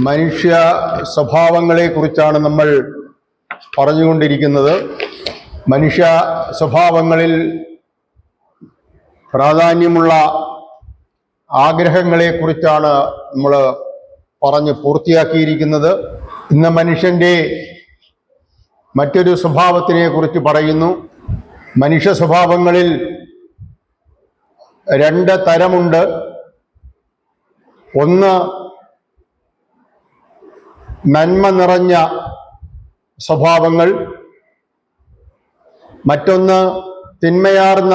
മനുഷ്യ സ്വഭാവങ്ങളെക്കുറിച്ചാണ് നമ്മൾ പറഞ്ഞുകൊണ്ടിരിക്കുന്നത്. മനുഷ്യ സ്വഭാവങ്ങളിൽ പ്രാധാന്യമുള്ള ആഗ്രഹങ്ങളെക്കുറിച്ചാണ് നമ്മൾ പറഞ്ഞ് പൂർത്തിയാക്കിയിരിക്കുന്നത്. ഇന്ന് മനുഷ്യൻ്റെ മറ്റൊരു സ്വഭാവത്തിനെ കുറിച്ച് പറയുന്നു. മനുഷ്യ സ്വഭാവങ്ങളിൽ രണ്ട് തരമുണ്ട്. ഒന്ന് നന്മ നിറഞ്ഞ സ്വഭാവങ്ങൾ, മറ്റൊന്ന് തിന്മയാർന്ന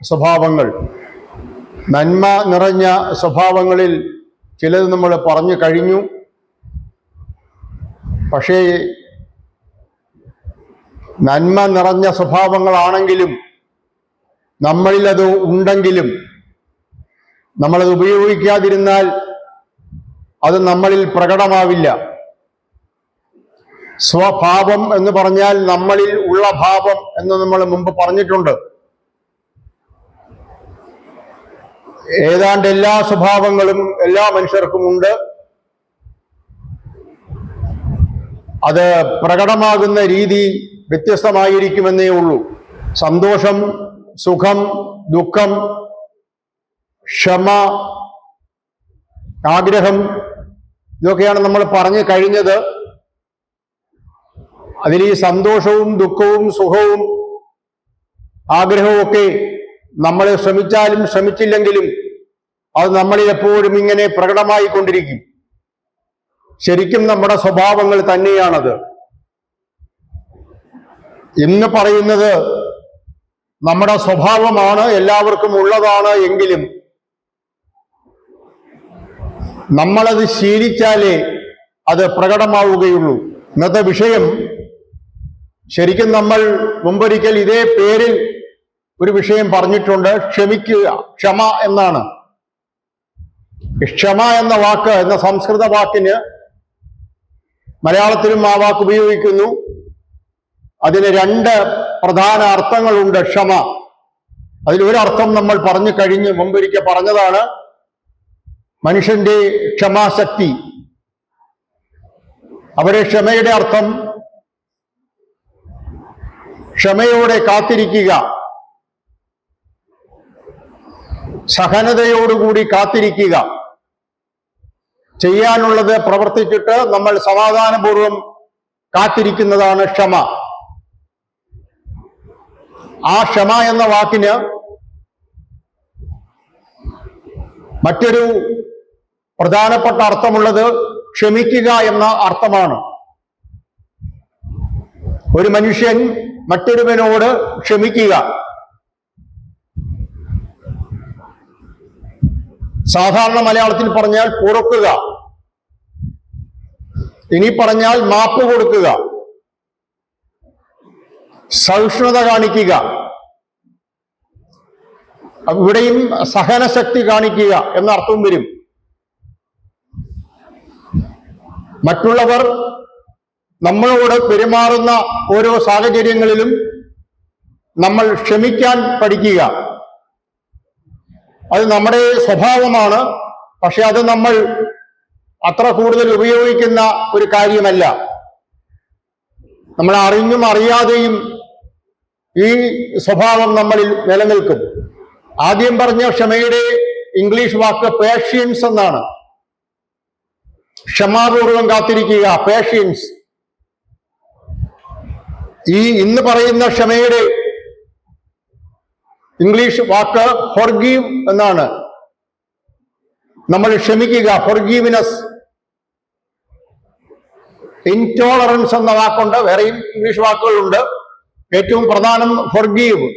സ്വഭാവങ്ങൾ. നന്മ നിറഞ്ഞ സ്വഭാവങ്ങളിൽ ചിലത് നമ്മൾ പറഞ്ഞു കഴിഞ്ഞു. പക്ഷേ നന്മ നിറഞ്ഞ സ്വഭാവങ്ങളാണെങ്കിലും നമ്മളിലത് ഉണ്ടെങ്കിലും നമ്മളത് ഉപയോഗിക്കാതിരുന്നാൽ അത് നമ്മളിൽ പ്രകടമാവില്ല. സ്വഭാവം എന്ന് പറഞ്ഞാൽ നമ്മളിൽ ഉള്ള ഭാവം എന്ന് നമ്മൾ മുമ്പ് പറഞ്ഞിട്ടുണ്ട്. ഏതാണ്ട് എല്ലാ സ്വഭാവങ്ങളും എല്ലാ മനുഷ്യർക്കും ഉണ്ട്. അത് പ്രകടമാകുന്ന രീതി വ്യത്യസ്തമായിരിക്കുമെന്നേ ഉള്ളൂ. സന്തോഷം, സുഖം, ദുഃഖം, ക്ഷമ, ആഗ്രഹം, ഇതൊക്കെയാണ് നമ്മൾ പറഞ്ഞു കഴിഞ്ഞത്. അതിൽ ഈ സന്തോഷവും ദുഃഖവും സുഖവും ആഗ്രഹവും ഒക്കെ നമ്മൾ ശ്രമിച്ചാലും ശ്രമിച്ചില്ലെങ്കിലും അത് നമ്മളിൽ എപ്പോഴും ഇങ്ങനെ പ്രകടമായി കൊണ്ടിരിക്കും. ശരിക്കും നമ്മുടെ സ്വഭാവങ്ങൾ തന്നെയാണത്. ഇന്ന് പറയുന്നത് നമ്മുടെ സ്വഭാവമാണ്, എല്ലാവർക്കും ഉള്ളതാണ് എങ്കിലും നമ്മളത് ശീലിച്ചാലേ അത് പ്രകടമാവുകയുള്ളൂ. ഇന്നത്തെ വിഷയം ശരിക്കും നമ്മൾ മുമ്പൊരിക്കൽ ഇതേ പേരിൽ ഒരു വിഷയം പറഞ്ഞിട്ടുണ്ട്. ക്ഷമിക്കുക, ക്ഷമ എന്നാണ്. ക്ഷമ എന്ന വാക്ക്, എന്ന സംസ്കൃത വാക്കിന് മലയാളത്തിലും ആ വാക്ക് ഉപയോഗിക്കുന്നു. അതിന് രണ്ട് പ്രധാന അർത്ഥങ്ങളുണ്ട്. ക്ഷമ, അതിലൊരർത്ഥം നമ്മൾ പറഞ്ഞു കഴിഞ്ഞ് മുമ്പൊരിക്കൽ പറഞ്ഞതാണ്. മനുഷ്യന്റെ ക്ഷമാശക്തി. അവിടെ ക്ഷമയുടെ അർത്ഥം ക്ഷമയോടെ കാത്തിരിക്കുക, സഹനതയോടുകൂടി കാത്തിരിക്കുക. ചെയ്യാനുള്ളത് പ്രവർത്തിച്ചിട്ട് നമ്മൾ സമാധാനപൂർവം കാത്തിരിക്കുന്നതാണ് ക്ഷമ. ആ ക്ഷമ എന്ന വാക്കിന് മറ്റൊരു പ്രധാനപ്പെട്ട അർത്ഥമുള്ളത് ക്ഷമിക്കുക എന്ന അർത്ഥമാണ്. ഒരു മനുഷ്യൻ മറ്റൊരുവനോട് ക്ഷമിക്കുക. സാധാരണ മലയാളത്തിൽ പറഞ്ഞാൽ പൊറുക്കുക, ഇനി പറഞ്ഞാൽ മാപ്പ് കൊടുക്കുക, സഹിഷ്ണുത കാണിക്കുക. ഇവിടെയും സഹനശക്തി കാണിക്കുക എന്ന അർത്ഥവും വരും. മറ്റുള്ളവർ നമ്മളോട് പെരുമാറുന്ന ഓരോ സാഹചര്യങ്ങളിലും നമ്മൾ ക്ഷമിക്കാൻ പഠിക്കുക. അത് നമ്മുടെ സ്വഭാവമാണ്. പക്ഷെ അത് നമ്മൾ അത്ര കൂടുതൽ ഉപയോഗിക്കുന്ന ഒരു കാര്യമല്ല. നമ്മൾ അറിഞ്ഞും അറിയാതെയും ഈ സ്വഭാവം നമ്മളിൽ നിലനിൽക്കും. ആദ്യം പറഞ്ഞ ക്ഷമയുടെ ഇംഗ്ലീഷ് വാക്ക് പേഷ്യൻസ് എന്നാണ്. ക്ഷമാപൂർവം കാത്തിരിക്കുക, പേഷ്യൻസ്. ഈ ഇന്ന് പറയുന്ന ക്ഷമയുടെ ഇംഗ്ലീഷ് വാക്ക് ഫോർഗീവ് എന്നാണ്. നമ്മൾ ക്ഷമിക്കുക, ഫോർഗീവ്നെസ്. ഇൻടോളറൻസ് എന്ന വാക്കുണ്ട്, വേറെയും ഇംഗ്ലീഷ് വാക്കുകളുണ്ട്. ഏറ്റവും പ്രധാനം ഫോർഗീവ്.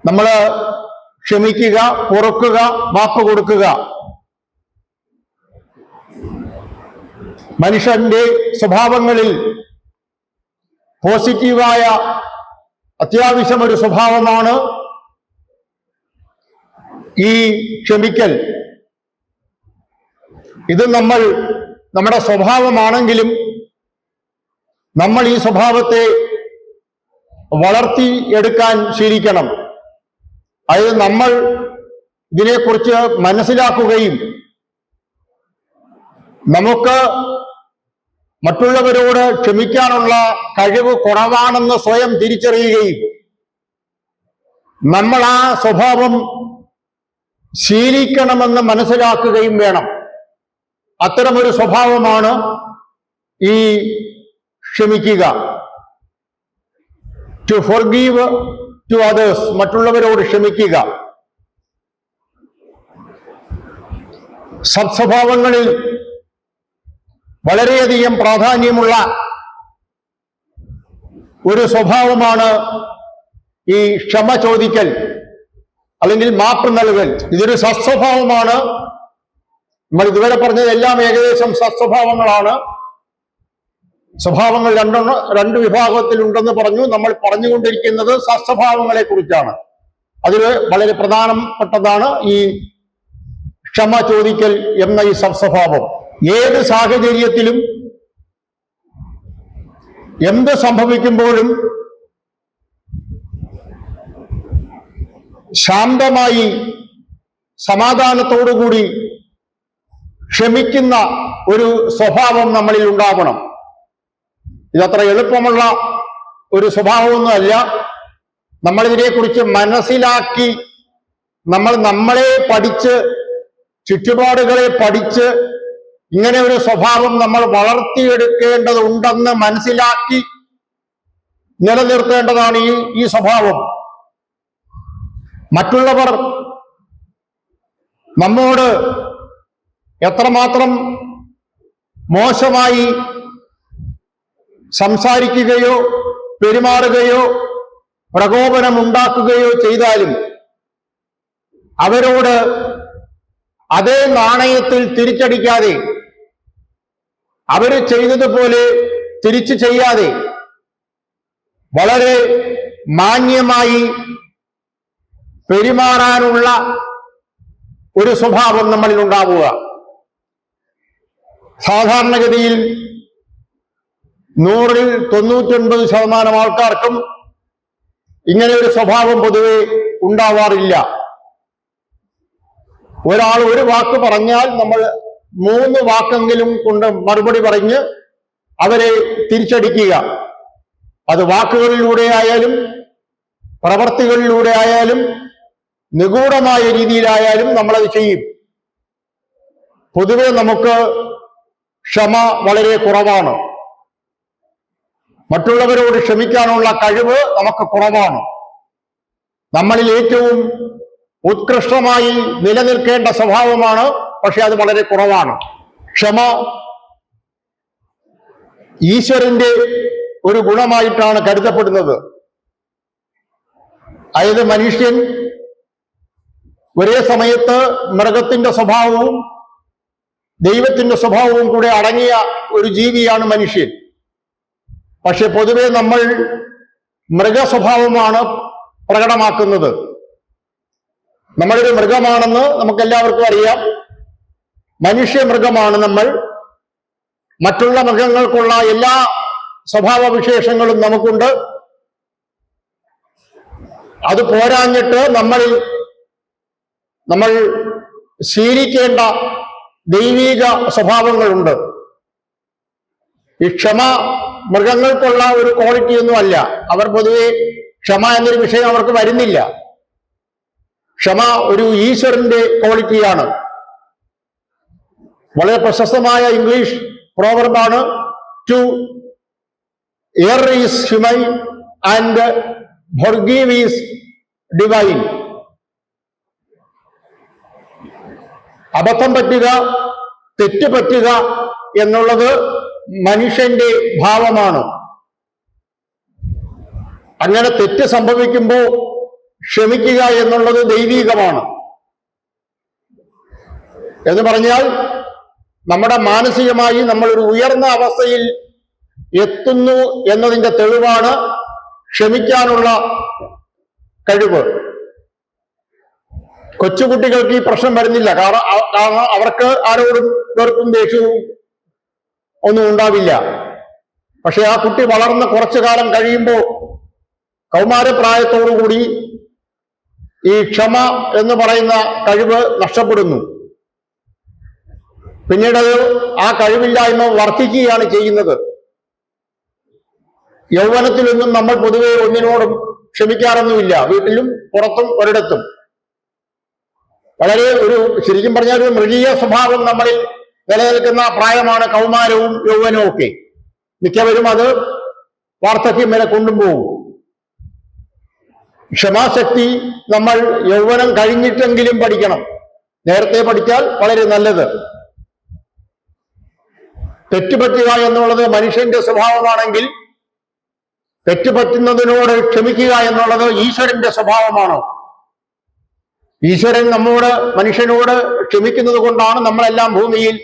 നമ്മൾ ക്ഷമിക്കുക, പൊറുക്കുക, മാപ്പ് കൊടുക്കുക. മനുഷ്യന്റെ സ്വഭാവങ്ങളിൽ പോസിറ്റീവായ അത്യാവശ്യം ഒരു സ്വഭാവമാണ് ഈ ക്ഷമിക്കൽ. ഇത് നമ്മുടെ സ്വഭാവമാണെങ്കിലും നമ്മൾ ഈ സ്വഭാവത്തെ വളർത്തി എടുക്കാൻ ശീലിക്കണം. അതായത് നമ്മൾ ഇതിനെക്കുറിച്ച് മനസ്സിലാക്കുകയും നമുക്ക് മറ്റുള്ളവരോട് ക്ഷമിക്കാനുള്ള കഴിവ് കുറവാണെന്ന് സ്വയം തിരിച്ചറിയുകയും നമ്മൾ ആ സ്വഭാവം ശീലിക്കണമെന്ന് മനസ്സിലാക്കുകയും വേണം. അത്തരമൊരു സ്വഭാവമാണ് ഈ ക്ഷമിക്കുക. ടു ഫോർഗീവ് ടു അതേഴ്സ്, മറ്റുള്ളവരോട് ക്ഷമിക്കുക. സത്സ്വഭാവങ്ങളിൽ വളരെയധികം പ്രാധാന്യമുള്ള ഒരു സ്വഭാവമാണ് ഈ ക്ഷമ ചോദിക്കൽ അല്ലെങ്കിൽ മാപ്പ് നൽകൽ. ഇതൊരു സത്സ്വഭാവമാണ്. നമ്മൾ ഇതുവരെ പറഞ്ഞതെല്ലാം ഏകദേശം സത്സ്വഭാവങ്ങളാണ്. സ്വഭാവങ്ങൾ രണ്ട് വിഭാഗത്തിലുണ്ടെന്ന് പറഞ്ഞു. നമ്മൾ പറഞ്ഞുകൊണ്ടിരിക്കുന്നത് സത്സ്വഭാവങ്ങളെ കുറിച്ചാണ്. അതിൽ വളരെ പ്രധാനപ്പെട്ടതാണ് ഈ ക്ഷമ ചോദിക്കൽ എന്ന ഈ സത്സ്വഭാവം. ഏത് സാഹചര്യത്തിലും എന്ത് സംഭവിക്കുമ്പോഴും ശാന്തമായി സമാധാനത്തോടുകൂടി ക്ഷമിക്കുന്ന ഒരു സ്വഭാവം നമ്മളിൽ ഉണ്ടാകണം. ഇതത്ര എളുപ്പമുള്ള ഒരു സ്വഭാവമൊന്നുമല്ല. നമ്മളിതിനെക്കുറിച്ച് മനസ്സിലാക്കി നമ്മളെ പഠിച്ച് ചുറ്റുപാടുകളെ പഠിച്ച് ഇങ്ങനെ ഒരു സ്വഭാവം നമ്മൾ വളർത്തിയെടുക്കേണ്ടതുണ്ടെന്ന് മനസ്സിലാക്കി നിലനിർത്തേണ്ടതാണ് ഈ സ്വഭാവം. മറ്റുള്ളവർ നമ്മോട് എത്രമാത്രം മോശമായി സംസാരിക്കുകയോ പെരുമാറുകയോ പ്രകോപനമുണ്ടാക്കുകയോ ചെയ്താലും അവരോട് അതേ നാണയത്തിൽ തിരിച്ചടിക്കാതെ, അവര് ചെയ്തതുപോലെ തിരിച്ചു ചെയ്യാതെ വളരെ മാന്യമായി പെരുമാറാനുള്ള ഒരു സ്വഭാവം നമ്മളിൽ ഉണ്ടാവുക. സാധാരണഗതിയിൽ 100-ൽ 99% ആൾക്കാർക്കും ഇങ്ങനെ ഒരു സ്വഭാവം പൊതുവെ ഉണ്ടാവാറില്ല. ഒരാൾ ഒരു വാക്ക് പറഞ്ഞാൽ നമ്മൾ 3 വാക്കെങ്കിലും കൊണ്ട് മറുപടി പറഞ്ഞ് അവരെ തിരിച്ചടിക്കുക. അത് വാക്കുകളിലൂടെ ആയാലും പ്രവർത്തികളിലൂടെ ആയാലും നിഗൂഢമായ രീതിയിലായാലും നമ്മളത് ചെയ്യും. പൊതുവെ നമുക്ക് ക്ഷമ വളരെ കുറവാണ്. മറ്റുള്ളവരോട് ക്ഷമിക്കാനുള്ള കഴിവ് നമുക്ക് കുറവാണ്. നമ്മളിൽ ഏറ്റവും ഉത്കൃഷ്ടമായി നിലനിൽക്കേണ്ട സ്വഭാവമാണ്, പക്ഷെ അത് വളരെ കുറവാണ്. ക്ഷമ ഈശ്വരന്റെ ഒരു ഗുണമായിട്ടാണ് കരുതപ്പെടുന്നത്. അതായത് മനുഷ്യൻ ഒരേ സമയത്ത് മൃഗത്തിന്റെ സ്വഭാവവും ദൈവത്തിന്റെ സ്വഭാവവും കൂടെ അടങ്ങിയ ഒരു ജീവിയാണ് മനുഷ്യൻ. പക്ഷെ പൊതുവെ നമ്മൾ മൃഗസ്വഭാവമാണ് പ്രകടമാക്കുന്നത്. നമ്മളൊരു മൃഗമാണെന്ന് നമുക്കെല്ലാവർക്കും അറിയാം. മനുഷ്യ മൃഗമാണ് നമ്മൾ. മറ്റുള്ള മൃഗങ്ങൾക്കുള്ള എല്ലാ സ്വഭാവ വിശേഷങ്ങളും നമുക്കുണ്ട്. അത് പോരാഞ്ഞിട്ട് നമ്മൾ ശീലിക്കേണ്ട ദൈവിക സ്വഭാവങ്ങളുണ്ട്. ഈ ക്ഷമ മൃഗങ്ങൾക്കുള്ള ഒരു ക്വാളിറ്റി ഒന്നും അല്ല. അവർ പൊതുവെ ക്ഷമ എന്നൊരു വിഷയം അവർക്ക് വരുന്നില്ല. ക്ഷമ ഒരു ഈശ്വരന്റെ ക്വാളിറ്റിയാണ്. വളരെ പ്രശസ്തമായ ഇംഗ്ലീഷ് പ്രോവർബാണ് to err is human and forgive is divine. അബദ്ധം പറ്റുക, തെറ്റ് പറ്റുക എന്നുള്ളത് മനുഷ്യന്റെ ഭാവമാണ്. അങ്ങനെ തെറ്റ് സംഭവിക്കുമ്പോൾ ക്ഷമിക്കുക എന്നുള്ളത് ദൈവീകമാണ്. എന്ന് പറഞ്ഞാൽ നമ്മുടെ മാനസികമായി നമ്മളൊരു ഉയർന്ന അവസ്ഥയിൽ എത്തുന്നു എന്നതിന്റെ തെളിവാണ് ക്ഷമിക്കാനുള്ള കഴിവ്. കൊച്ചുകുട്ടികൾക്ക് ഈ പ്രശ്നം വരുന്നില്ല. കാരണം അവർക്ക് ആരോടും വെറുപ്പും ദേഷ്യവും ഒന്നും ഉണ്ടാവില്ല. പക്ഷെ ആ കുട്ടി വളർന്ന് കുറച്ചു കാലം കഴിയുമ്പോൾ കൗമാരപ്രായത്തോടുകൂടി ഈ ക്ഷമ എന്ന് പറയുന്ന കഴിവ് നഷ്ടപ്പെടുന്നു. പിന്നീട് ആ കഴിവില്ലായ്മ വർദ്ധിക്കുകയാണ് ചെയ്യുന്നത്. യൗവനത്തിലൊന്നും നമ്മൾ പൊതുവെ ഒന്നിനോടും ക്ഷമിക്കാറൊന്നുമില്ല, വീട്ടിലും പുറത്തും ഒരിടത്തും. വളരെ ശരിക്കും പറഞ്ഞാൽ ഒരു മൃഗീയ സ്വഭാവം നമ്മളിൽ നിലനിൽക്കുന്ന പ്രായമാണ് കൗമാരവും യൗവനവും ഒക്കെ. മിക്കവരും അത് വാർദ്ധക്യം വരെ കൊണ്ടുപോകും. ക്ഷമാശക്തി നമ്മൾ യൗവനം കഴിഞ്ഞിട്ടെങ്കിലും പഠിക്കണം. നേരത്തെ പഠിച്ചാൽ വളരെ നല്ലത്. തെറ്റുപറ്റുക എന്നുള്ളത് മനുഷ്യന്റെ സ്വഭാവമാണെങ്കിൽ തെറ്റുപറ്റുന്നതിനോട് ക്ഷമിക്കുക എന്നുള്ളത് ഈശ്വരന്റെ സ്വഭാവമാണ്. ഈശ്വരൻ മനുഷ്യനോട് ക്ഷമിക്കുന്നത് കൊണ്ടാണ് നമ്മളെല്ലാം ഭൂമിയിൽ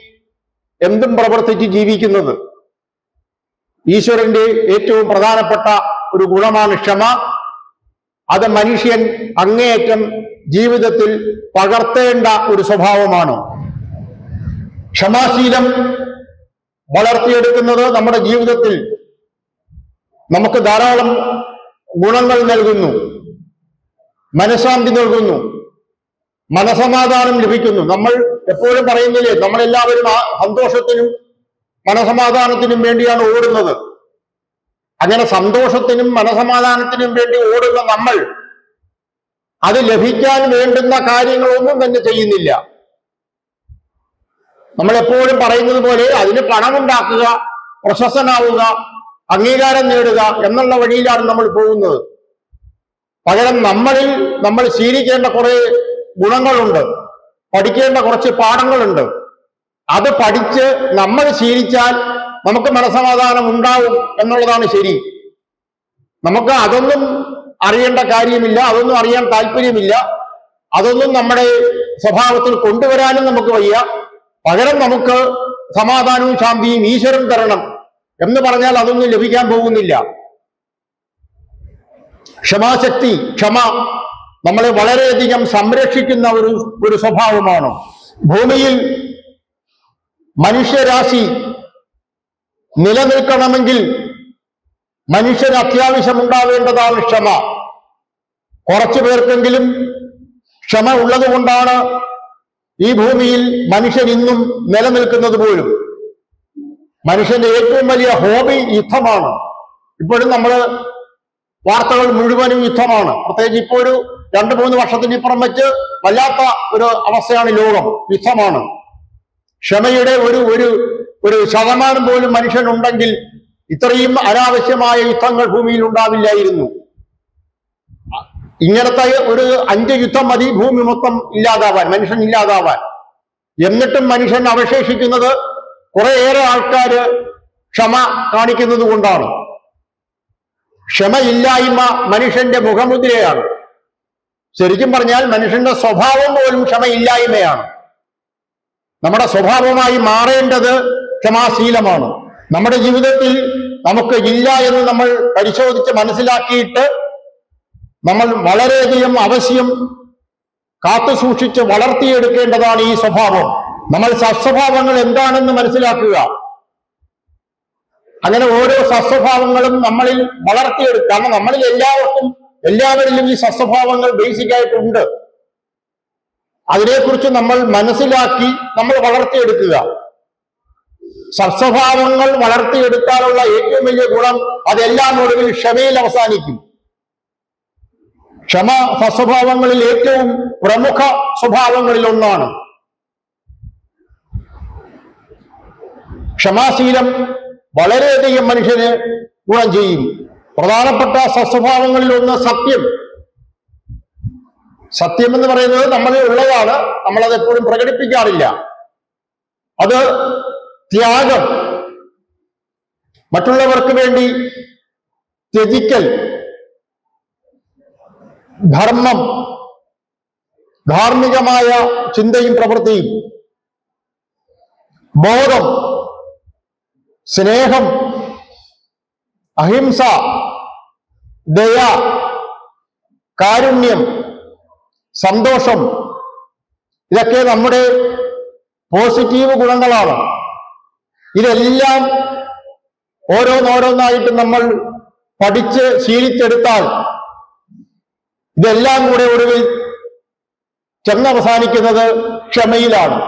എന്തും പ്രവർത്തിച്ച് ജീവിക്കുന്നത്. ഈശ്വരന്റെ ഏറ്റവും പ്രധാനപ്പെട്ട ഒരു ഗുണമാണ് ക്ഷമ. അത് മനുഷ്യൻ അങ്ങേയറ്റം ജീവിതത്തിൽ പകർത്തേണ്ട ഒരു സ്വഭാവമാണ്. ക്ഷമാശീലം വളർത്തിയെടുക്കുന്നത് നമ്മുടെ ജീവിതത്തിൽ നമുക്ക് ധാരാളം ഗുണങ്ങൾ നൽകുന്നു, മനഃശാന്തി നൽകുന്നു, മനസമാധാനം ലഭിക്കുന്നു. നമ്മൾ എപ്പോഴും പറയുന്നില്ലേ, നമ്മളെല്ലാവരും സന്തോഷത്തിനും മനസമാധാനത്തിനും വേണ്ടിയാണ് ഓടുന്നത്. അങ്ങനെ സന്തോഷത്തിനും മനസമാധാനത്തിനും വേണ്ടി ഓടുന്ന നമ്മൾ അത് ലഭിക്കാൻ വേണ്ടുന്ന കാര്യങ്ങളൊന്നും തന്നെ ചെയ്യുന്നില്ല. നമ്മൾ എപ്പോഴും പറയുന്നത് പോലെ അതിന് പണമുണ്ടാക്കുക, പ്രശസ്തനാവുക, അംഗീകാരം നേടുക എന്നുള്ള വഴിയിലാണ് നമ്മൾ പോകുന്നത്. പകരം നമ്മൾ ശീലിക്കേണ്ട കുറെ ഗുണങ്ങളുണ്ട്, പഠിക്കേണ്ട കുറച്ച് പാഠങ്ങളുണ്ട്. അത് പഠിച്ച് നമ്മൾ ശീലിച്ചാൽ നമുക്ക് മനസമാധാനം ഉണ്ടാവും എന്നുള്ളതാണ് ശരി. നമുക്ക് അതൊന്നും അറിയേണ്ട കാര്യമില്ല, അതൊന്നും അറിയാൻ താല്പര്യമില്ല, അതൊന്നും നമ്മുടെ സ്വഭാവത്തിൽ കൊണ്ടുവരാനും നമുക്ക് വയ്യ. പകരം നമുക്ക് സമാധാനവും ശാന്തിയും ഈശ്വരൻ തരണം എന്ന് പറഞ്ഞാൽ അതൊന്നും ലഭിക്കാൻ പോകുന്നില്ല. ക്ഷമാശക്തി, ക്ഷമ നമ്മളെ വളരെയധികം സംരക്ഷിക്കുന്ന ഒരു സ്വഭാവമാണ്. ഭൂമിയിൽ മനുഷ്യരാശി നിലനിൽക്കണമെങ്കിൽ മനുഷ്യന് അത്യാവശ്യം ഉണ്ടാവേണ്ടതാണ് ക്ഷമ. കുറച്ചു പേർക്കെങ്കിലും ക്ഷമ ഉള്ളത് കൊണ്ടാണ് ഈ ഭൂമിയിൽ മനുഷ്യൻ ഇന്നും നിലനിൽക്കുന്നത് പോലും. മനുഷ്യന്റെ ഏറ്റവും വലിയ ഹോബി യുദ്ധമാണ്. ഇപ്പോഴും വാർത്തകൾ മുഴുവനും യുദ്ധമാണ്. പ്രത്യേകിച്ച് ഇപ്പോൾ 2-3 വർഷത്തിന് ഇപ്പുറം വെച്ച് വല്ലാത്ത ഒരു അവസ്ഥയാണ് ലോകം. യുദ്ധമാണ്. ക്ഷമയുടെ ഒരു ശതമാനം പോലും മനുഷ്യനുണ്ടെങ്കിൽ ഇത്രയും അനാവശ്യമായ യുദ്ധങ്ങൾ ഭൂമിയിൽ ഉണ്ടാവില്ലായിരുന്നു. ഇങ്ങനത്തെ ഒരു 5 യുദ്ധം മതി ഭൂമി മൊത്തം ഇല്ലാതാവാൻ, മനുഷ്യൻ ഇല്ലാതാവാൻ. എന്നിട്ടും മനുഷ്യൻ അവശേഷിക്കുന്നത് കുറേയേറെ ആൾക്കാര് ക്ഷമ കാണിക്കുന്നത് കൊണ്ടാണ്. ക്ഷമയില്ലായ്മ മനുഷ്യന്റെ മുഖമുദ്രയാണ്. ശരിക്കും പറഞ്ഞാൽ മനുഷ്യന്റെ സ്വഭാവം പോലും ക്ഷമയില്ലായ്മയാണ്. നമ്മുടെ സ്വഭാവമായി മാറേണ്ടത് ക്ഷമാശീലമാണ്. നമ്മുടെ ജീവിതത്തിൽ നമുക്ക് ഇല്ല എന്ന് നമ്മൾ പരിശോധിച്ച് മനസ്സിലാക്കിയിട്ട് നമ്മൾ വളരെയധികം അവശ്യം കാത്തുസൂക്ഷിച്ച് വളർത്തിയെടുക്കേണ്ടതാണ് ഈ സ്വഭാവം. നമ്മൾ സസ്വഭാവങ്ങൾ എന്താണെന്ന് മനസ്സിലാക്കുക. അങ്ങനെ ഓരോ സസ്വഭാവങ്ങളും നമ്മളിൽ വളർത്തിയെടുക്കുക. കാരണം നമ്മളിൽ എല്ലാവരിലും ഈ സസ്വഭാവങ്ങൾ ബേസിക്കായിട്ടുണ്ട്. അതിനെക്കുറിച്ച് നമ്മൾ മനസ്സിലാക്കി നമ്മൾ വളർത്തിയെടുക്കുക. സസ്വഭാവങ്ങൾ വളർത്തിയെടുക്കാനുള്ള ഏറ്റവും വലിയ ഗുണം അതെല്ലാം ഒടുവിൽ ക്ഷമയിൽ അവസാനിക്കും. ക്ഷമ സസ്വഭാവങ്ങളിൽ ഏറ്റവും പ്രമുഖ സ്വഭാവങ്ങളിൽ ഒന്നാണ്. ക്ഷമാശീലം വളരെയധികം മനുഷ്യന് ഗുണം ചെയ്യും. പ്രധാനപ്പെട്ട സസ്വഭാവങ്ങളിൽ ഒന്ന് സത്യം. സത്യം എന്ന് പറയുന്നത് നമ്മളിൽ ഉള്ളതാണ്, നമ്മളത് എപ്പോഴും പ്രകടിപ്പിക്കാറില്ല. അത് ത്യാഗം, മറ്റുള്ളവർക്ക് വേണ്ടി ത്യജിക്കൽ, ധർമ്മം, ധാർമ്മികമായ ചിന്തയും പ്രവൃത്തിയും, ബോധം, സ്നേഹം, അഹിംസ, ദയ, കാരുണ്യം, സന്തോഷം, ഇതൊക്കെ നമ്മുടെ പോസിറ്റീവ് ഗുണങ്ങളാണ്. ഇതെല്ലാം ഓരോന്നോരോന്നായിട്ട് നമ്മൾ പഠിച്ച് ശീലിച്ചെടുത്താൽ ഇതെല്ലാം കൂടെ ഒടുവിൽ ചെന്നവസാനിക്കുന്നത് ക്ഷമയിലാണ്.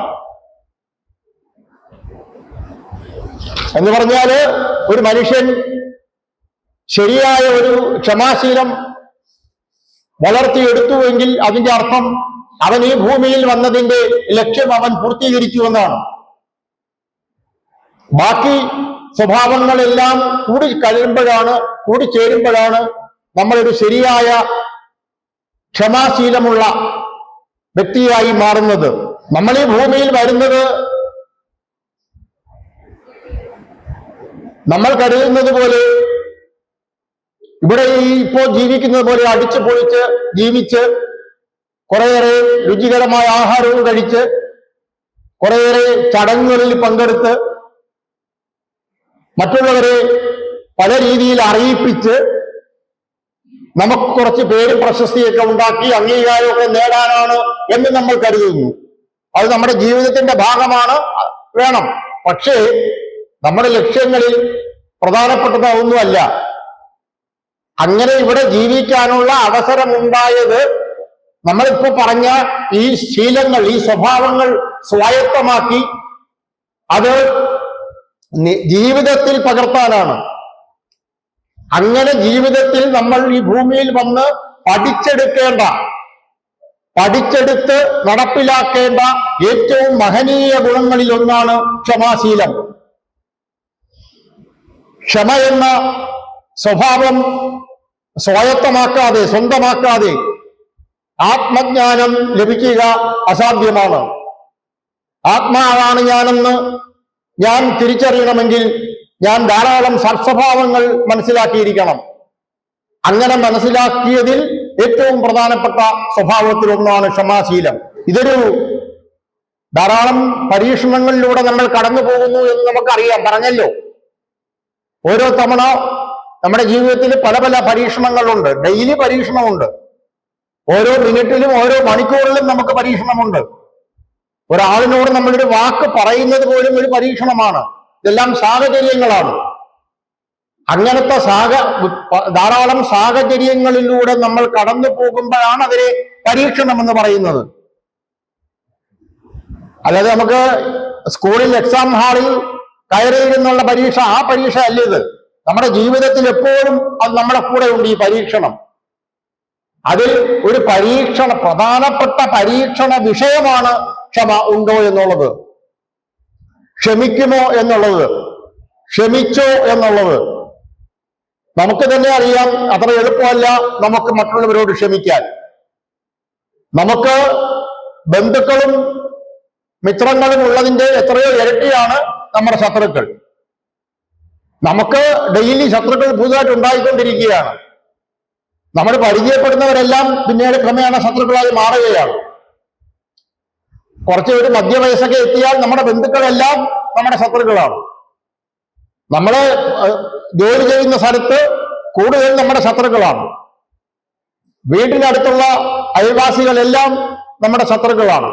എന്ന് പറഞ്ഞാല് ഒരു മനുഷ്യൻ ശരിയായ ഒരു ക്ഷമാശീലം വളർത്തിയെടുത്തുവെങ്കിൽ അതിന്റെ അർത്ഥം അവൻ ഈ ഭൂമിയിൽ വന്നതിന്റെ ലക്ഷ്യം അവൻ പൂർത്തീകരിച്ചു എന്നാണ്. ബാക്കി സ്വഭാവങ്ങളെല്ലാം കൂടിച്ചേരുമ്പോഴാണ് നമ്മളൊരു ശരിയായ ക്ഷമാശീലമുള്ള വ്യക്തിയായി മാറുന്നത്. നമ്മൾ ഈ ഭൂമിയിൽ വരുന്നത് നമ്മൾ കരുതുന്നത് പോലെ ഇവിടെ ഇപ്പോൾ ജീവിക്കുന്നത് പോലെ അടിച്ചു പൊളിച്ച് ജീവിച്ച് കുറേയേറെ രുചികരമായ ആഹാരവും കഴിച്ച് കുറേയേറെ ചടങ്ങുകളിൽ പങ്കെടുത്ത് മറ്റുള്ളവരെ പല രീതിയിൽ അറിയിപ്പിച്ച് നമുക്ക് കുറച്ച് പേരും പ്രശസ്തിയൊക്കെ ഉണ്ടാക്കി അംഗീകാരമൊക്കെ നേടാനാണ് എന്ന് നമ്മൾ കരുതുന്നു. അത് നമ്മുടെ ജീവിതത്തിന്റെ ഭാഗമാണ്, വേണം. പക്ഷേ നമ്മുടെ ലക്ഷ്യങ്ങളിൽ പ്രധാനപ്പെട്ടതൊന്നുമല്ല. അങ്ങനെ ഇവിടെ ജീവിക്കാനുള്ള അവസരമുണ്ടായത് നമ്മളിപ്പോ പറഞ്ഞ ഈ ശീലങ്ങൾ, ഈ സ്വഭാവങ്ങൾ സ്വായത്തമാക്കി അത് ജീവിതത്തിൽ പകർത്താനാണ്. അങ്ങനെ ജീവിതത്തിൽ നമ്മൾ ഈ ഭൂമിയിൽ വന്ന് പഠിച്ചെടുത്ത് നടപ്പിലാക്കേണ്ട ഏറ്റവും മഹനീയ ഗുണങ്ങളിൽ ഒന്നാണ് ക്ഷമാശീലം. ക്ഷമ എന്ന സ്വഭാവം സ്വായത്തമാക്കാതെ, സ്വന്തമാക്കാതെ ആത്മജ്ഞാനം ലഭിക്കുക അസാധ്യമാണ്. ആത്മാവാണ് ഞാനെന്ന് ഞാൻ തിരിച്ചറിയണമെങ്കിൽ ഞാൻ ധാരാളം സൽസ്വഭാവങ്ങൾ മനസ്സിലാക്കിയിരിക്കണം. അങ്ങനെ മനസ്സിലാക്കിയതിൽ ഏറ്റവും പ്രധാനപ്പെട്ട സ്വഭാവത്തിൽ ഒന്നാണ് ക്ഷമാശീലം. ഇതൊരു ധാരാളം പരീക്ഷണങ്ങളിലൂടെ നമ്മൾ കടന്നു പോകുന്നു എന്ന് നമുക്കറിയാം, പറഞ്ഞല്ലോ. ഓരോ തവണ നമ്മുടെ ജീവിതത്തിൽ പല പല പരീക്ഷണങ്ങളുണ്ട്. ഡെയിലി പരീക്ഷണമുണ്ട്. ഓരോ മിനിറ്റിലും ഓരോ മണിക്കൂറിലും നമുക്ക് പരീക്ഷണമുണ്ട്. ഒരാളിനോട് നമ്മളൊരു വാക്ക് പറയുന്നത് പോലും ഒരു പരീക്ഷണമാണ്. ഇതെല്ലാം സാഹചര്യങ്ങളാണ്. അങ്ങനത്തെ ധാരാളം സാഹചര്യങ്ങളിലൂടെ നമ്മൾ കടന്നു പോകുമ്പോഴാണ് അതിനെ പരീക്ഷണം എന്ന് പറയുന്നത്. അല്ലാതെ നമുക്ക് സ്കൂളിൽ എക്സാം ഹാളിൽ കയറിയിരുന്നുള്ള പരീക്ഷ, ആ പരീക്ഷ അല്ല ഇത്. നമ്മുടെ ജീവിതത്തിൽ എപ്പോഴും അത് നമ്മുടെ കൂടെ ഉണ്ട്, ഈ പരീക്ഷണം. അതിൽ ഒരു പ്രധാനപ്പെട്ട പരീക്ഷണ വിഷയമാണ് ക്ഷമ ഉണ്ടോ എന്നുള്ളത്, ക്ഷമിക്കുമോ എന്നുള്ളത്, ക്ഷമിച്ചോ എന്നുള്ളത്. നമുക്ക് തന്നെ അറിയാം, അത്ര എളുപ്പമല്ല നമുക്ക് മറ്റുള്ളവരോട് ക്ഷമിക്കാൻ. നമുക്ക് ബന്ധുക്കളും മിത്രങ്ങളും ഉള്ളതിന്റെ എത്രയോ ഇരട്ടിയാണ് നമ്മുടെ ശത്രുക്കൾ. നമുക്ക് ഡെയിലി ശത്രുക്കൾ പുതുതായിട്ട് ഉണ്ടായിക്കൊണ്ടിരിക്കുകയാണ്. നമ്മൾ പരിചയപ്പെടുന്നവരെല്ലാം പിന്നീട് ക്രമേണ ശത്രുക്കളായി മാറുകയാണ്. കുറച്ച് ഒരു മധ്യവയസ്സൊക്കെ എത്തിയാൽ നമ്മുടെ ബന്ധുക്കളെല്ലാം നമ്മുടെ ശത്രുക്കളാണ്. നമ്മള് ജോലി ചെയ്യുന്ന സ്ഥലത്ത് കൂടുതൽ നമ്മുടെ ശത്രുക്കളാണ്. വീട്ടിനടുത്തുള്ള അയൽവാസികളെല്ലാം നമ്മുടെ ശത്രുക്കളാണ്.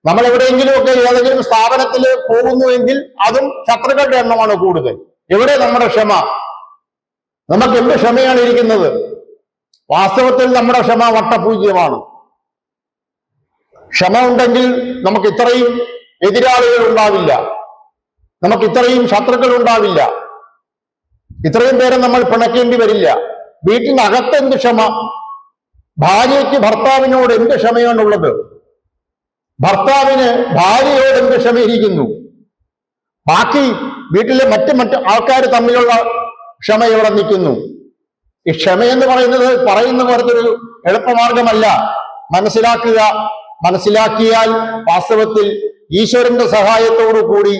നമ്മൾ എവിടെയെങ്കിലുമൊക്കെ ഏതെങ്കിലും സ്ഥാപനത്തിൽ പോകുന്നുവെങ്കിൽ അതും ശത്രുക്കളുടെ എണ്ണമാണ് കൂടുതൽ. എവിടെ നമ്മുടെ ക്ഷമ? നമുക്ക് എന്ത് ക്ഷമയാണ് ഇരിക്കുന്നത്? വാസ്തവത്തിൽ നമ്മുടെ ക്ഷമ വട്ടപൂജ്യമാണ്. ക്ഷമ ഉണ്ടെങ്കിൽ നമുക്ക് ഇത്രയും എതിരാളികൾ ഉണ്ടാവില്ല, നമുക്ക് ഇത്രയും ശത്രുക്കൾ ഉണ്ടാവില്ല, ഇത്രയും പേരെ നമ്മൾ പിണക്കേണ്ടി വരില്ല. വീട്ടിനകത്ത് എന്ത് ക്ഷമ? ഭാര്യയ്ക്ക് ഭർത്താവിനോട് എന്ത് ക്ഷമയാണുള്ളത്? ഭർത്താവിന് ഭാര്യയോട് എന്ത് ക്ഷമയിരിക്കുന്നു? ബാക്കി വീട്ടിലെ മറ്റ് ആൾക്കാർ തമ്മിലുള്ള ക്ഷമ ഇവിടെ നിൽക്കുന്നു. ഈ ക്ഷമയെന്ന് പറയുന്ന പോലത്തെ ഒരു എളുപ്പമാർഗമല്ല. മനസ്സിലാക്കിയാൽ വാസ്തവത്തിൽ ഈശ്വരന്റെ സഹായത്തോടു കൂടി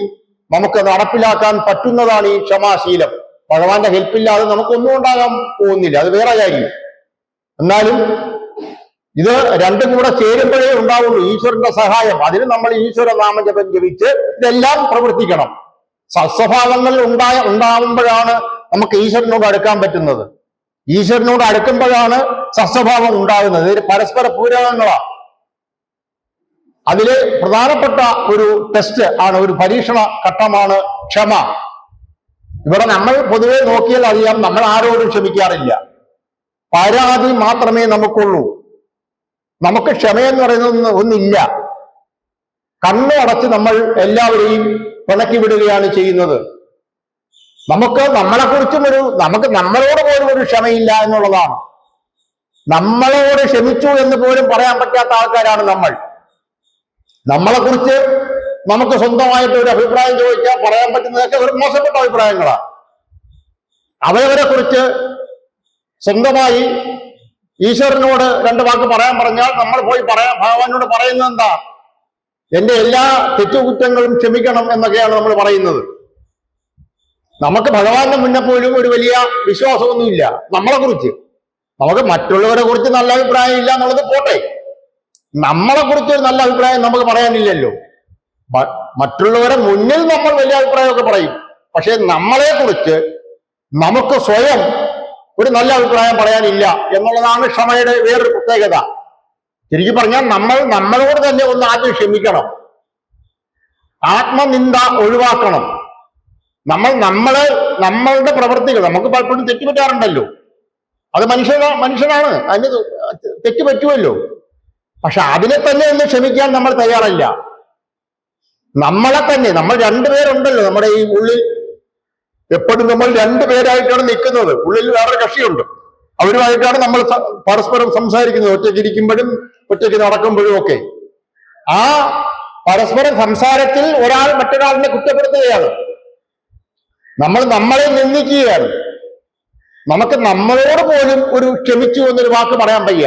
നമുക്ക് നടപ്പിലാക്കാൻ പറ്റുന്നതാണ് ഈ ക്ഷമാശീലം. ഭഗവാന്റെ ഹെൽപ്പില്ലാതെ നമുക്കൊന്നും ഉണ്ടാകാൻ പോകുന്നില്ല, അത് വേറെ കാര്യം. എന്നാലും ഇത് രണ്ടും കൂടെ ചേരുമ്പോഴേ ഉണ്ടാവുള്ളൂ ഈശ്വരന്റെ സഹായം. അതിന് നമ്മൾ ഈശ്വര നാമജപം ജപിച്ച് ഇതെല്ലാം പ്രവർത്തിക്കണം. സത്സ്വഭാവങ്ങൾ ഉണ്ടാവുമ്പോഴാണ് നമുക്ക് ഈശ്വരനോട് അടുക്കാൻ പറ്റുന്നത്. ഈശ്വരനോട് അടുക്കുമ്പോഴാണ് സത്സ്വഭാവം ഉണ്ടാകുന്നത്. ഇത് പരസ്പര പൂരകങ്ങളാണ്. അതില് പ്രധാനപ്പെട്ട ഒരു ടെസ്റ്റ് ആണ്, ഒരു പരീക്ഷണ ഘട്ടമാണ് ക്ഷമ. ഇവിടെ നമ്മൾ പൊതുവെ നോക്കിയാൽ അറിയാം, നമ്മൾ ആരോടും ക്ഷമിക്കാറില്ല. പരാതി മാത്രമേ നമുക്കുള്ളൂ. നമുക്ക് ക്ഷമയെന്ന് പറയുന്നത് ഒന്നില്ല. കണ്ണു അടച്ച് നമ്മൾ എല്ലാവരെയും പിണക്കി വിടുകയാണ് ചെയ്യുന്നത്. നമുക്ക് നമ്മളെക്കുറിച്ചും നമുക്ക് നമ്മളോട് പോലും ഒരു ക്ഷമയില്ല എന്നുള്ളതാണ്. നമ്മളോട് ക്ഷമിച്ചു എന്ന് പോലും പറയാൻ പറ്റാത്ത ആൾക്കാരാണ് നമ്മൾ. നമ്മളെക്കുറിച്ച് നമുക്ക് സ്വന്തമായിട്ട് ഒരു അഭിപ്രായം ചോദിച്ചാൽ പറയാൻ പറ്റുന്നതൊക്കെ ഒരു മോശപ്പെട്ട അഭിപ്രായങ്ങളാണ്. അവരവരെ കുറിച്ച് സ്വന്തമായി ഈശ്വരനോട് രണ്ട് വാക്ക് പറയാൻ പറഞ്ഞാൽ നമ്മൾ പോയി ഭഗവാനോട് പറയുന്നത് എന്താ? എന്റെ എല്ലാ തെറ്റുകുറ്റങ്ങളും ക്ഷമിക്കണം എന്നൊക്കെയാണ് നമ്മൾ പറയുന്നത്. നമുക്ക് ഭഗവാന്റെ മുന്നേ പോലും ഒരു വലിയ വിശ്വാസമൊന്നുമില്ല നമ്മളെ കുറിച്ച്. നമുക്ക് മറ്റുള്ളവരെ കുറിച്ച് നല്ല അഭിപ്രായം ഇല്ല എന്നുള്ളത് പോട്ടെ, നമ്മളെ കുറിച്ച് ഒരു നല്ല അഭിപ്രായം നമുക്ക് പറയാനില്ലല്ലോ. മറ്റുള്ളവരെ മുന്നിൽ നമ്മൾ വലിയ അഭിപ്രായമൊക്കെ പറയും, പക്ഷെ നമ്മളെ കുറിച്ച് നമുക്ക് സ്വയം ഒരു നല്ല അഭിപ്രായം പറയാനില്ല എന്നുള്ളതാണ് ക്ഷമയുടെ വേറൊരു പ്രത്യേകത. ശരിക്കും പറഞ്ഞാൽ നമ്മളോട് തന്നെ ഒന്ന് ആദ്യം ക്ഷമിക്കണം, ആത്മനിന്ദ ഒഴിവാക്കണം. നമ്മളുടെ പ്രവൃത്തികൾ നമുക്ക് പലപ്പോഴും തെറ്റുപറ്റാറുണ്ടല്ലോ, അത് മനുഷ്യനാണ്, അതിന് തെറ്റ് പറ്റുമല്ലോ. പക്ഷെ അതിനെ തന്നെ ഒന്ന് ക്ഷമിക്കാൻ നമ്മൾ തയ്യാറല്ല. നമ്മളെ തന്നെ, നമ്മൾ രണ്ടുപേരുണ്ടല്ലോ നമ്മുടെ ഈ ഉള്ളിൽ, എപ്പോഴും നമ്മൾ രണ്ടുപേരായിട്ടാണ് നിൽക്കുന്നത്. ഉള്ളിൽ വേറൊരു കക്ഷിയുണ്ട്, അവരുമായിട്ടാണ് നമ്മൾ പരസ്പരം സംസാരിക്കുന്നത്, ഒറ്റയ്ക്ക് ഇരിക്കുമ്പോഴും ഒറ്റയ്ക്ക് നടക്കുമ്പോഴും ഒക്കെ. ആ പരസ്പരം സംസാരത്തിൽ ഒരാൾ മറ്റൊരാളിനെ കുറ്റപ്പെടുത്തുകയാണ്, നമ്മളെ നിന്ദിക്കുകയാണ്. നമുക്ക് നമ്മളോട് പോലും ഒരു ക്ഷമിച്ചു എന്നൊരു വാക്ക് പറയാൻ വയ്യ.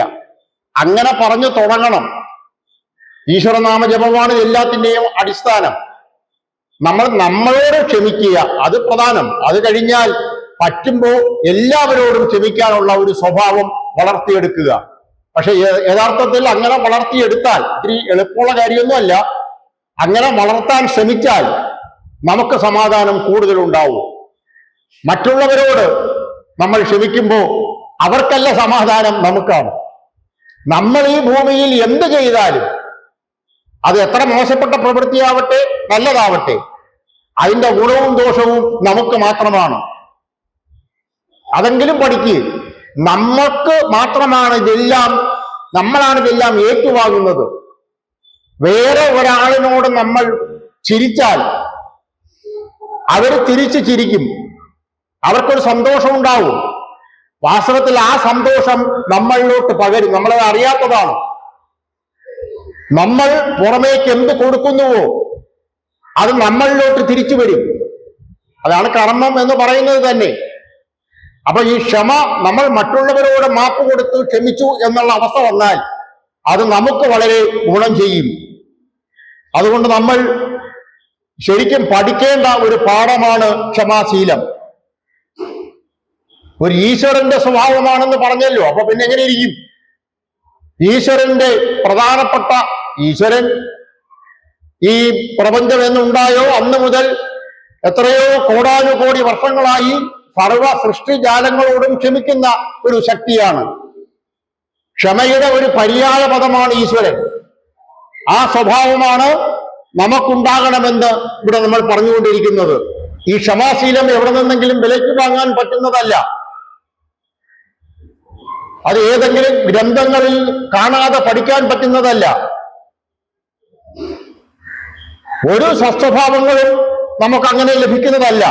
അങ്ങനെ പറഞ്ഞു തുടങ്ങണം. ഈശ്വരനാമ ജപമാണ് എല്ലാത്തിൻ്റെയും അടിസ്ഥാനം. നമ്മളോട് ക്ഷമിക്കുക, അത് പ്രധാനം. അത് കഴിഞ്ഞാൽ പറ്റുമ്പോൾ എല്ലാവരോടും ക്ഷമിക്കാനുള്ള ഒരു സ്വഭാവം വളർത്തിയെടുക്കുക. പക്ഷെ യഥാർത്ഥത്തിൽ അങ്ങനെ വളർത്തിയെടുത്താൽ ഇത്തിരി എളുപ്പമുള്ള കാര്യമൊന്നുമല്ല. അങ്ങനെ വളർത്താൻ ശ്രമിച്ചാൽ നമുക്ക് സമാധാനം കൂടുതലുണ്ടാവും. മറ്റുള്ളവരോട് നമ്മൾ ക്ഷമിക്കുമ്പോൾ അവർക്കല്ല സമാധാനം, നമുക്കാണ്. നമ്മൾ ഈ ഭൂമിയിൽ എന്ത് ചെയ്താലും, അത് എത്ര മോശപ്പെട്ട പ്രവൃത്തിയാവട്ടെ നല്ലതാവട്ടെ, അതിന്റെ ഗുണവും ദോഷവും നമുക്ക് മാത്രമാണ്. അതെങ്കിലും പഠിക്കുക. നമ്മൾക്ക് മാത്രമാണ് നമ്മളാണ് ഇതെല്ലാം ഏറ്റുവാങ്ങുന്നത്. വേറെ ഒരാളിനോട് നമ്മൾ ചിരിച്ചാൽ അവർ തിരിച്ചു ചിരിക്കും, അവർക്കൊരു സന്തോഷം ഉണ്ടാവും. വാസ്തവത്തിൽ ആ സന്തോഷം നമ്മളിലോട്ട് പകരും, നമ്മളത് അറിയാത്തതാണ്. നമ്മൾ പുറമേക്ക് എന്ത് കൊടുക്കുന്നുവോ അത് നമ്മളിലോട്ട് തിരിച്ചു വരും. അതാണ് കർമ്മം എന്ന് പറയുന്നത് തന്നെ. അപ്പൊ ഈ ക്ഷമ, നമ്മൾ മറ്റുള്ളവരോട് മാപ്പ് കൊടുത്ത് ക്ഷമിച്ചു എന്നുള്ള അവസ്ഥ വന്നാൽ അത് നമുക്ക് വളരെ ഗുണം ചെയ്യും. അതുകൊണ്ട് നമ്മൾ ശരിക്കും പഠിക്കേണ്ട ഒരു പാഠമാണ് ക്ഷമാശീലം. ഒരു ഈശ്വരന്റെ സ്വഭാവമാണെന്ന് പറഞ്ഞല്ലോ, അപ്പൊ പിന്നെ എങ്ങനെ ഇരിക്കും? ഈശ്വരന്റെ പ്രധാനപ്പെട്ട ഈശ്വരൻ ഈ പ്രപഞ്ചം എന്നുണ്ടായോ അന്ന് മുതൽ എത്രയോ കോടാനുകോടി വർഷങ്ങളായി സർവ സൃഷ്ടിജാലങ്ങളോടും ക്ഷമിക്കുന്ന ഒരു ശക്തിയാണ്. ക്ഷമയുടെ ഒരു പര്യായ പദമാണ് ഈശ്വരൻ. ആ സ്വഭാവമാണ് നമുക്കുണ്ടാകണമെന്ന് ഇവിടെ നമ്മൾ പറഞ്ഞുകൊണ്ടിരിക്കുന്നത്. ഈ ക്ഷമാശീലം എവിടെ നിന്നെങ്കിലും വിലയ്ക്ക് വാങ്ങാൻ പറ്റുന്നതല്ല. അത് ഏതെങ്കിലും ഗ്രന്ഥങ്ങളിൽ കാണാതെ പഠിക്കാൻ പറ്റുന്നതല്ല. ഒരു സസ്വഭാവങ്ങളും നമുക്കങ്ങനെ ലഭിക്കുന്നതല്ല.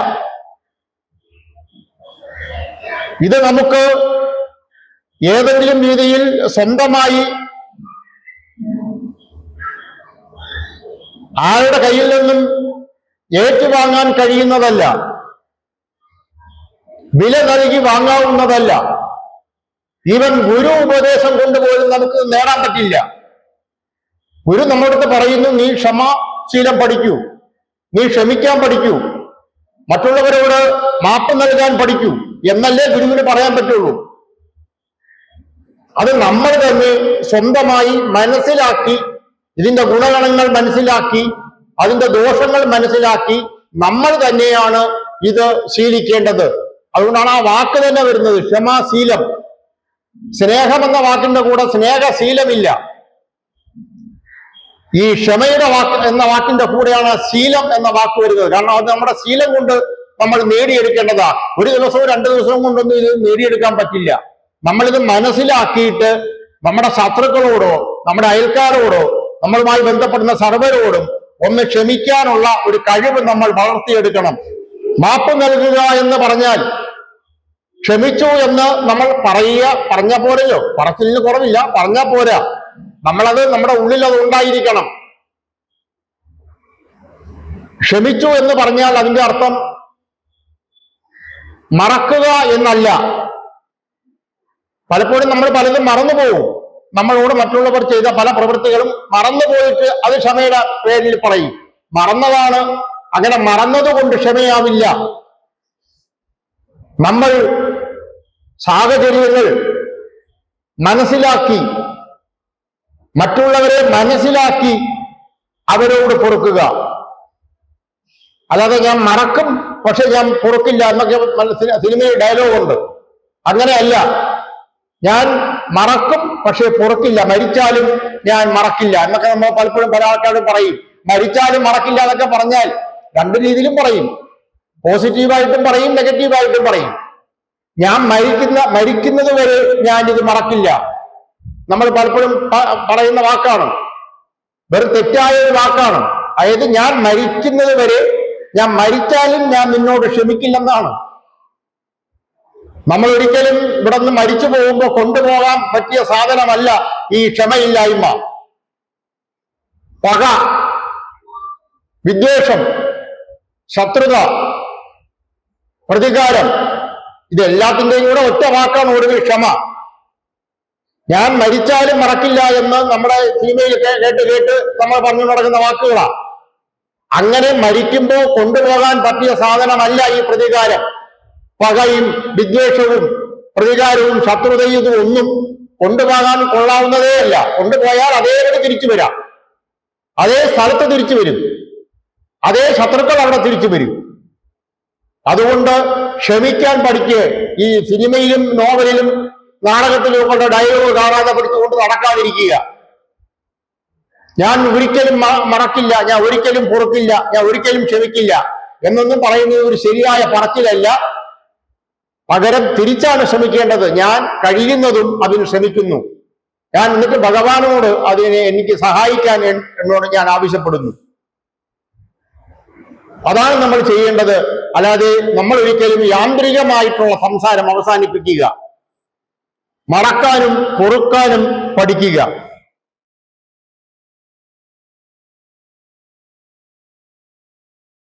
ഇത് നമുക്ക് ഏതെങ്കിലും രീതിയിൽ സ്വന്തമായി ആരുടെ കയ്യിൽ നിന്നും ഏറ്റുവാങ്ങാൻ കഴിയുന്നതല്ല, വില നൽകി വാങ്ങാവുന്നതല്ല. ഈവൻ ഗുരു ഉപദേശം കൊണ്ടുപോലും നമുക്ക് നേടാൻ പറ്റില്ല. ഗുരു നമ്മളടുത്ത് പറയുന്നു, നീ ക്ഷമാശീലം പഠിക്കൂ, നീ ക്ഷമിക്കാൻ പഠിക്കൂ, മറ്റുള്ളവരോട് മാപ്പ് നൽകാൻ പഠിക്കൂ എന്നല്ലേ ഗുരുവിന് പറയാൻ പറ്റുള്ളൂ. അത് നമ്മൾ തന്നെ സ്വന്തമായി മനസ്സിലാക്കി, ഇതിന്റെ ഗുണഗണങ്ങൾ മനസ്സിലാക്കി, അതിന്റെ ദോഷങ്ങൾ മനസ്സിലാക്കി നമ്മൾ തന്നെയാണ് ഇത് ശീലിക്കേണ്ടത്. അതുകൊണ്ടാണ് ആ വാക്ക് തന്നെ വരുന്നത്, ക്ഷമാശീലം. സ്നേഹം എന്ന വാക്കിന്റെ കൂടെ സ്നേഹശീലമില്ല. ഈ ക്ഷമയുടെ എന്ന വാക്കിന്റെ കൂടെയാണ് ശീലം എന്ന വാക്ക് വരുന്നത്. കാരണം അത് നമ്മുടെ ശീലം കൊണ്ട് നമ്മൾ നേടിയെടുക്കേണ്ടതാ. ഒരു ദിവസവും 2 ദിവസവും കൊണ്ടൊന്നും ഇത് നേടിയെടുക്കാൻ പറ്റില്ല. നമ്മളിത് മനസ്സിലാക്കിയിട്ട് നമ്മുടെ ശത്രുക്കളോടോ നമ്മുടെ അയൽക്കാരോടോ നമ്മളുമായി ബന്ധപ്പെടുന്ന സർവരോടും ഒന്ന് ക്ഷമിക്കാനുള്ള ഒരു കഴിവ് നമ്മൾ വളർത്തിയെടുക്കണം. മാപ്പ് നൽകുക എന്ന് പറഞ്ഞാൽ ക്ഷമിച്ചു എന്ന് നമ്മൾ പറഞ്ഞ പോരല്ലോ, പറച്ചിലിന് കുറവില്ല, പറഞ്ഞാൽ പോരാ, നമ്മളത് നമ്മുടെ ഉള്ളിൽ അത് ഉണ്ടായിരിക്കണം. ക്ഷമിച്ചു എന്ന് പറഞ്ഞാൽ അതിന്റെ അർത്ഥം മറക്കുക എന്നല്ല. പലപ്പോഴും നമ്മൾ പലതും മറന്നുപോകും. നമ്മളോട് മറ്റുള്ളവർ ചെയ്ത പല പ്രവൃത്തികളും മറന്നുപോയിട്ട് അത് ക്ഷമയുടെ പേരിൽ പറയും. മറന്നതാണ്, അങ്ങനെ മറന്നതുകൊണ്ട് ക്ഷമയാവില്ല. നമ്മൾ സാഹചര്യങ്ങൾ മനസ്സിലാക്കി, മറ്റുള്ളവരെ മനസ്സിലാക്കി അവരോട് പൊറുക്കുക. അല്ലാതെ ഞാൻ മറക്കും പക്ഷെ ഞാൻ പൊറുക്കില്ല എന്നൊക്കെ സിനിമയിൽ ഡയലോഗുണ്ട്. അങ്ങനെയല്ല, ഞാൻ മറക്കും പക്ഷെ പൊറുക്കില്ല, മരിച്ചാലും ഞാൻ മറക്കില്ല എന്നൊക്കെ നമ്മൾ പലപ്പോഴും പല ആൾക്കാരും പറയും. മരിച്ചാലും മറക്കില്ല എന്നൊക്കെ പറഞ്ഞാൽ രണ്ട് രീതിയിലും പറയും. പോസിറ്റീവായിട്ടും പറയും, നെഗറ്റീവായിട്ടും പറയും. ഞാൻ മരിക്കുന്നത് വരെ ഞാൻ ഇത് മറക്കില്ല, നമ്മൾ പലപ്പോഴും പറയുന്ന വാക്കാണ്, വെറും തെറ്റായ ഒരു വാക്കാണ്. അതായത് ഞാൻ മരിക്കുന്നത് വരെ, ഞാൻ മരിച്ചാലും ഞാൻ നിന്നോട് ക്ഷമിക്കില്ലെന്നാണ്. നമ്മൾ ഒരിക്കലും ഇവിടെ നിന്ന് മരിച്ചു പോകുമ്പോൾ കൊണ്ടുപോകാൻ പറ്റിയ സാധനമല്ല ഈ ക്ഷമയില്ലായ്മ. പക, വിദ്വേഷം, ശത്രുത, പ്രതികാരം, ഇതെല്ലാത്തിൻ്റെയും കൂടെ ഒറ്റ വാക്കാണ് ഒടുവിൽ ക്ഷമ. ഞാൻ മരിച്ചാലും മറക്കില്ല എന്ന് നമ്മുടെ സിനിമയിൽ കേട്ട് നമ്മൾ പറഞ്ഞു നടക്കുന്ന വാക്കുകളാ. അങ്ങനെ മരിക്കുമ്പോൾ കൊണ്ടുപോകാൻ പറ്റിയ സാധനമല്ല ഈ പ്രതികാരം. പകയും വിദ്വേഷവും പ്രതികാരവും ശത്രുതയും ഇതും ഒന്നും കൊണ്ടുപോകാൻ കൊള്ളാവുന്നതേ അല്ല. കൊണ്ടുപോയാൽ അതേപടി തിരിച്ചു വരാം, അതേ സ്ഥലത്ത് തിരിച്ചു വരും, അതേ ശത്രുക്കൾ അവിടെ തിരിച്ചു വരും. അതുകൊണ്ട് ക്ഷമിക്കാൻ പഠിക്ക്. ഈ സിനിമയിലും നോവലിലും നാടകത്തിലും ഒക്കെ ഡയലോഗ് കാണാതെ പഠിച്ചുകൊണ്ട് നടക്കാതിരിക്കുക. ഞാൻ ഒരിക്കലും മറക്കില്ല, ഞാൻ ഒരിക്കലും പൊറുക്കില്ല, ഞാൻ ഒരിക്കലും ക്ഷമിക്കില്ല എന്നൊന്നും പറയുന്നത് ഒരു ശരിയായ പറച്ചിലല്ല. പകരം തിരിച്ചാണ് ശ്രമിക്കേണ്ടത്. ഞാൻ കഴിയുന്നതും അതിന് ശ്രമിക്കുന്നു. ഞാൻ എന്നിട്ട് ഭഗവാനോട് അതിനെ എനിക്ക് സഹായിക്കാൻ എന്നോട് ഞാൻ ആവശ്യപ്പെടുന്നു. അതാണ് നമ്മൾ ചെയ്യേണ്ടത്. അല്ലാതെ നമ്മൾ ഒരിക്കലും യാന്ത്രികമായിട്ടുള്ള സംസാരം അവസാനിപ്പിക്കുക, മറക്കാനും പൊറുക്കാനും പഠിക്കുക.